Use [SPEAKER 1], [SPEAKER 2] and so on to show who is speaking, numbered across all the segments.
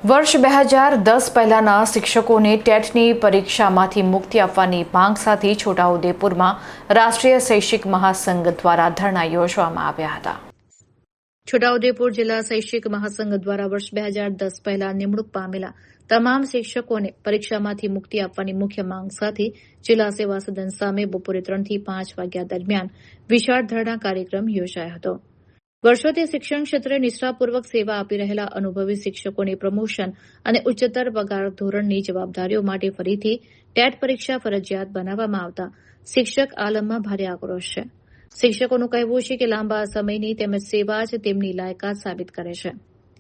[SPEAKER 1] વર્ષ 2010 પહેલાના શિક્ષકોને ટેટની પરીક્ષામાંથી મુક્તિ આપવાની માંગ સાથે છોટાઉદેપુરમાં રાષ્ટ્રીય શૈક્ષિક મહાસંઘ દ્વારા ધરણા યોજવામાં આવ્યા હતા। છોટાઉદેપુર જિલ્લા શૈક્ષિક મહાસંઘ દ્વારા વર્ષ 2010 પહેલા નિમણૂક પામેલા તમામ શિક્ષકોને પરીક્ષામાંથી મુક્તિ આપવાની મુખ્ય માંગ સાથે જિલ્લા સેવા સદન સામે બપોરે 3 થી 5 વાગ્યા દરમિયાન વિશાળ ધરણા કાર્યક્રમ યોજાયો હતો। વર્ષોથી શિક્ષણ ક્ષેત્રે નિષ્ઠાપૂર્વક સેવા આપી રહેલા અનુભવી શિક્ષકોને પ્રમોશન અને ઉચ્ચતર પગાર ધોરણની જવાબદારીઓ માટે ફરીથી ટેટ પરીક્ષા ફરજિયાત બનાવવામાં આવતા શિક્ષક આલમમાં ભારે આક્રોશ છે। શિક્ષકોનું કહેવું છે કે લાંબા સમયની તેમજ સેવા જ તેમની લાયકાત સાબિત કરે છે।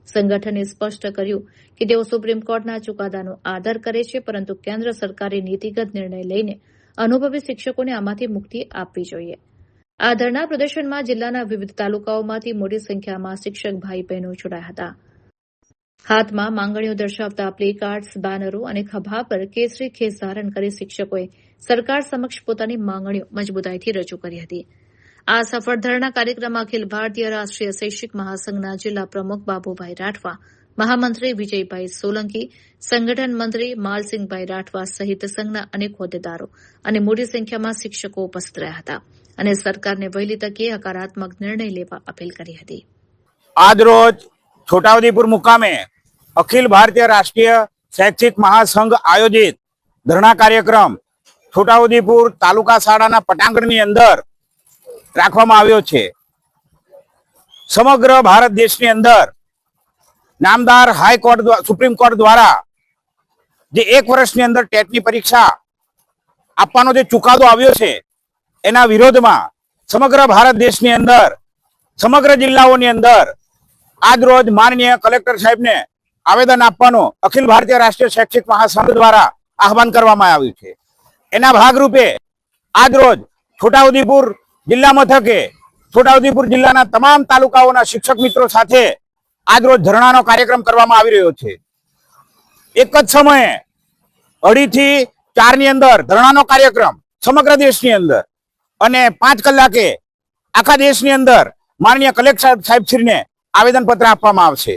[SPEAKER 1] સંગઠને સ્પષ્ટ કર્યું કે તેઓ સુપ્રીમ કોર્ટના ચુકાદાનો આદર કરે છે, પરંતુ કેન્દ્ર સરકારે નીતિગત નિર્ણય લઈને અનુભવી શિક્ષકોને આમાંથી મુક્તિ આપવી જોઈએ। આ ધરણા પ્રદર્શનમાં જિલ્લાના વિવિધ તાલુકાઓમાંથી મોટી સંખ્યામાં શિક્ષક ભાઈ બહેનો જોડાયા હતા। હાથમાં માંગણીઓ દર્શાવતા પ્લે કાર્ડ્સ, બેનરો અને ખભા પર કેસરી ખેસ ધારણ કરી શિક્ષકોએ સરકાર સમક્ષ પોતાની માંગણીઓ મજબૂતાઈથી રજૂ કરી હતી। આ સફળ ધરણા કાર્યક્રમમાં અખિલ ભારતીય રાષ્ટ્રીય શૈક્ષિક મહાસંઘના જિલ્લા પ્રમુખ બાબુભાઈ રાઠવા, મહામંત્રી વિજયભાઈ સોલંકી, સંગઠન મંત્રી માલસિંહભાઈ રાઠવા સહિત સંઘના અનેક હોદ્દેદારો અને મોટી સંખ્યામાં શિક્ષકો ઉપસ્થિત રહ્યા હતા અને સરકારને વહેલી તકે હકારાત્મક નિર્ણય લેવા અપીલ કરી હતી।
[SPEAKER 2] આજ રોજ છોટાઉદેપુર મુકામે અખિલ ભારતીય રાષ્ટ્રીય શૈક્ષિક મહાસંઘ આયોજિત ધરણા કાર્યક્રમ છોટાઉદેપુર તાલુકા શાળાના પટાંગણની અંદર રાખવામાં આવ્યો છે। સમગ્ર ભારત દેશની અંદર નામદાર હાઈકોર્ટ સુપ્રીમ કોર્ટ દ્વારા જે 1 વર્ષની અંદર ટેટની પરીક્ષા આપવાનો જે ચુકાદો આવ્યો છે એના વિરોધમાં સમગ્ર ભારત દેશની અંદર સમગ્ર જિલ્લાઓની અંદર આજ રોજ માનનીય કલેક્ટર સાહેબને આવેદન આપવાનું અખિલ ભારતીય રાષ્ટ્રીય શૈક્ષિક મહાસંઘ દ્વારા આહવાન કરવામાં આવ્યું છે। એના ભાગરૂપે આજ રોજ છોટાઉદેપુર જિલ્લા મથકે છોટાઉદેપુર જિલ્લાના તમામ તાલુકાઓના શિક્ષક મિત્રો સાથે આજ રોજ ધરણાનો કાર્યક્રમ કરવામાં આવી રહ્યો છે। એક જ સમયે 2:30 થી 4 ની અંદર ધરણાનો કાર્યક્રમ સમગ્ર દેશની અંદર અને 5 કલાકે આખા દેશની અંદર માનનીય કલેક્ટર સાહેબશ્રીને આવેદનપત્ર આપવામાં આવશે।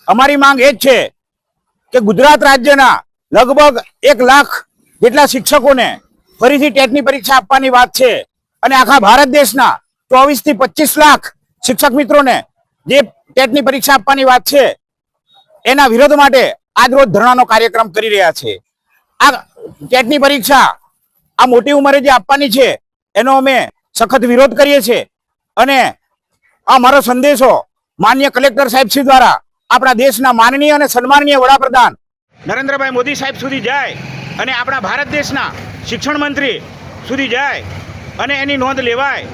[SPEAKER 2] અમારી માંગ એ જ છે કે ગુજરાત રાજ્યના લગભગ 1 લાખ જેટલા શિક્ષકોને ફરીથી ટેટની પરીક્ષા આપવાની વાત છે અને આખા ભારત દેશના 24 થી 25 લાખ શિક્ષક મિત્રોને જે ટેટની પરીક્ષા આપવાની વાત છે એના વિરોધ માટે આજ રોજ ધરણાનો કાર્યક્રમ કરી રહ્યા છે। આ ટેટની પરીક્ષા આ મોટી ઉંમરે જે આપવાની છે એનો અમે સખત વિરોધ કરીએ છીએ અને આ મારો સંદેશો માનનીય કલેક્ટર સાહેબશ્રી દ્વારા આપણા દેશના માનનીય અને સન્માનનીય વડાપ્રધાન નરેન્દ્રભાઈ મોદી સાહેબ સુધી જાય અને આપણા ભારત દેશના શિક્ષણ મંત્રી સુધી જાય અને એની નોંધ લેવાય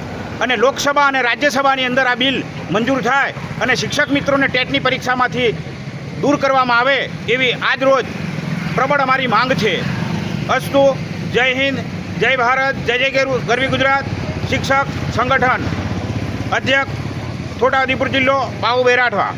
[SPEAKER 2] અને લોકસભા અને રાજ્યસભાની અંદર આ બિલ મંજૂર થાય અને શિક્ષક મિત્રોને ટેટની પરીક્ષામાંથી દૂર કરવામાં આવે એવી આજ રોજ પ્રબળ અમારી માંગ છે। અસ્તુ, જય હિન્દ, જય ભારત, જય જય ગરવી ગુજરાત। શિક્ષક સંગઠન અધ્યક્ષ છોટાઉદેપુર જિલ્લો બાબુભાઈ રાઠવા।